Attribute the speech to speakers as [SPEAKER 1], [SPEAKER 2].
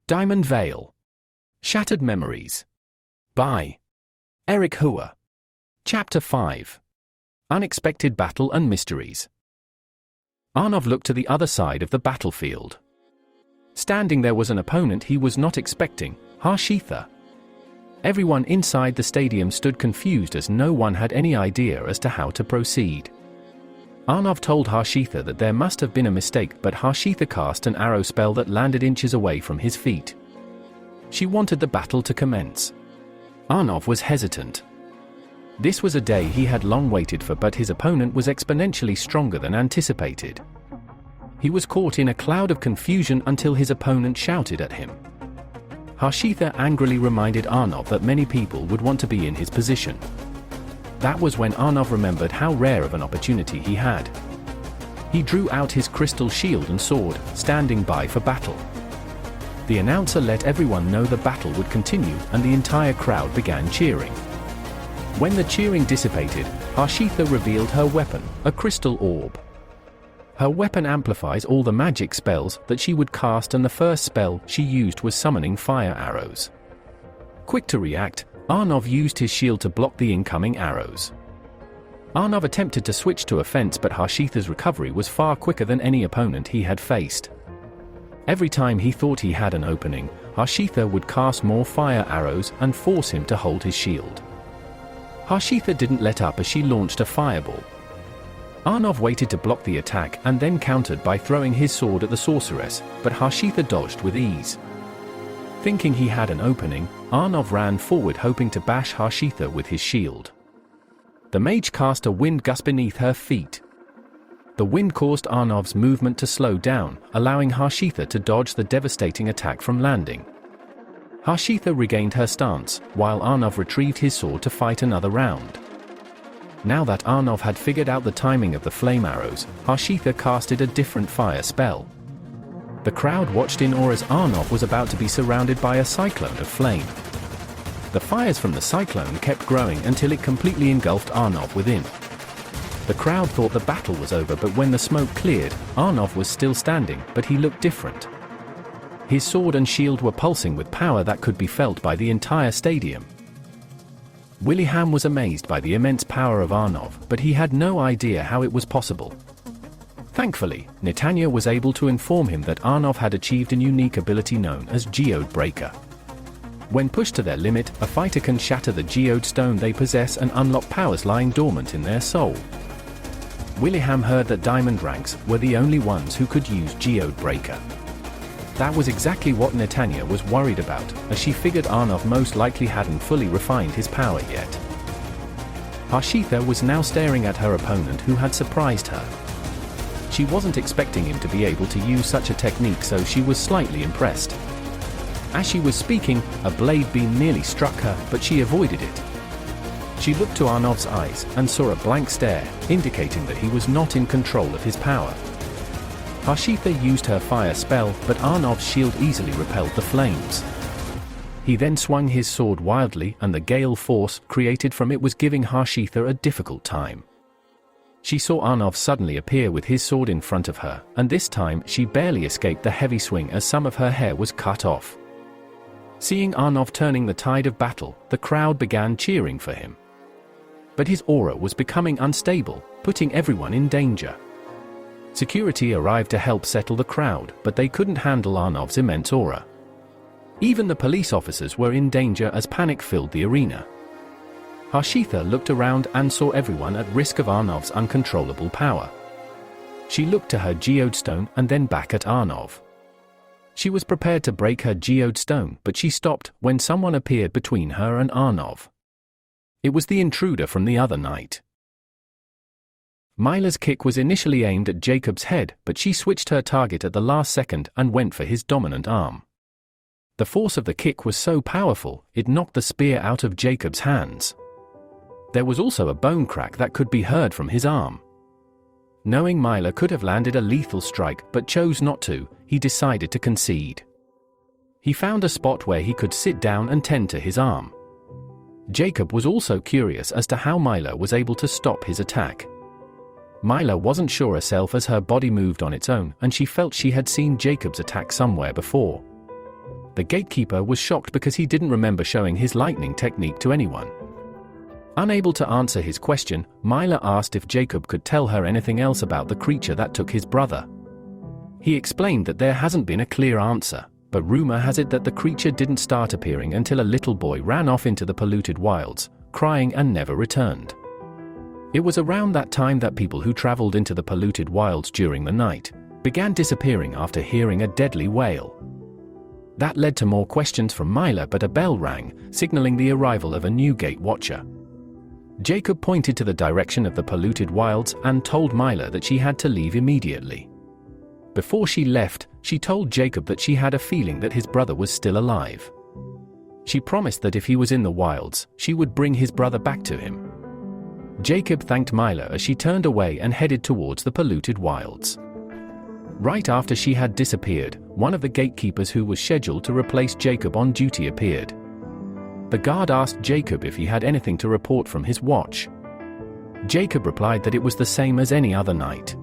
[SPEAKER 1] Diamondvale. Shattered Memories. By Eric Hoover. Chapter 5. Unexpected Battle and Mysteries. Arnov looked to the other side of the battlefield. Standing there was an opponent he was not expecting, Harshitha. Everyone inside the stadium stood confused as no one had any idea as to how to proceed. Arnov told Harshitha that there must have been a mistake, but Harshitha cast an arrow spell that landed inches away from his feet. She wanted the battle to commence. Arnov was hesitant. This was a day he had long waited for, but his opponent was exponentially stronger than anticipated. He was caught in a cloud of confusion until his opponent shouted at him. Harshitha angrily reminded Arnov that many people would want to be in his position. That was when Arnov remembered how rare of an opportunity he had. He drew out his crystal shield and sword, standing by for battle. The announcer let everyone know the battle would continue, and the entire crowd began cheering. When the cheering dissipated, Harshitha revealed her weapon, a crystal orb. Her weapon amplifies all the magic spells that she would cast, and the first spell she used was summoning fire arrows. Quick to react, Arnov used his shield to block the incoming arrows. Arnov attempted to switch to offense, but Harshitha's recovery was far quicker than any opponent he had faced. Every time he thought he had an opening, Harshitha would cast more fire arrows and force him to hold his shield. Harshitha didn't let up as she launched a fireball. Arnov waited to block the attack and then countered by throwing his sword at the sorceress, but Harshitha dodged with ease. Thinking he had an opening, Arnov ran forward, hoping to bash Harshitha with his shield. The mage cast a wind gust beneath her feet. The wind caused Arnov's movement to slow down, allowing Harshitha to dodge the devastating attack from landing. Harshitha regained her stance, while Arnov retrieved his sword to fight another round. Now that Arnov had figured out the timing of the flame arrows, Harshitha casted a different fire spell. The crowd watched in awe as Arnov was about to be surrounded by a cyclone of flame. The fires from the cyclone kept growing until it completely engulfed Arnov within. The crowd thought the battle was over, but when the smoke cleared, Arnov was still standing, but he looked different. His sword and shield were pulsing with power that could be felt by the entire stadium. William was amazed by the immense power of Arnov, but he had no idea how it was possible. Thankfully, Netanya was able to inform him that Arnov had achieved a unique ability known as Geode Breaker. When pushed to their limit, a fighter can shatter the geode stone they possess and unlock powers lying dormant in their soul. William heard that diamond ranks were the only ones who could use Geode Breaker. That was exactly what Netanya was worried about, as she figured Arnov most likely hadn't fully refined his power yet. Harshitha was now staring at her opponent, who had surprised her. She wasn't expecting him to be able to use such a technique, so she was slightly impressed. As she was speaking, a blade beam nearly struck her, but she avoided it. She looked to Arnov's eyes and saw a blank stare, indicating that he was not in control of his power. Harshitha used her fire spell, but Arnov's shield easily repelled the flames. He then swung his sword wildly, and the gale force created from it was giving Harshitha a difficult time. She saw Arnov suddenly appear with his sword in front of her, and this time she barely escaped the heavy swing as some of her hair was cut off. Seeing Arnov turning the tide of battle, the crowd began cheering for him. But his aura was becoming unstable, putting everyone in danger. Security arrived to help settle the crowd, but they couldn't handle Arnov's immense aura. Even the police officers were in danger as panic filled the arena. Harshitha looked around and saw everyone at risk of Arnov's uncontrollable power. She looked to her geode stone and then back at Arnov. She was prepared to break her geode stone, but she stopped when someone appeared between her and Arnov. It was the intruder from the other night. Myla's kick was initially aimed at Jacob's head, but she switched her target at the last second and went for his dominant arm. The force of the kick was so powerful, it knocked the spear out of Jacob's hands. There was also a bone crack that could be heard from his arm. Knowing Myla could have landed a lethal strike but chose not to, he decided to concede. He found a spot where he could sit down and tend to his arm. Jacob was also curious as to how Myla was able to stop his attack. Myla wasn't sure herself as her body moved on its own, and she felt she had seen Jacob's attack somewhere before. The gatekeeper was shocked because he didn't remember showing his lightning technique to anyone. Unable to answer his question, Myla asked if Jacob could tell her anything else about the creature that took his brother. He explained that there hasn't been a clear answer, but rumor has it that the creature didn't start appearing until a little boy ran off into the polluted wilds, crying and never returned. It was around that time that people who traveled into the polluted wilds during the night began disappearing after hearing a deadly wail. That led to more questions from Myla, but a bell rang, signaling the arrival of a new gate watcher. Jacob pointed to the direction of the polluted wilds and told Myla that she had to leave immediately. Before she left, she told Jacob that she had a feeling that his brother was still alive. She promised that if he was in the wilds, she would bring his brother back to him. Jacob thanked Myla as she turned away and headed towards the polluted wilds. Right after she had disappeared, one of the gatekeepers who was scheduled to replace Jacob on duty appeared. The guard asked Jacob if he had anything to report from his watch. Jacob replied that it was the same as any other night.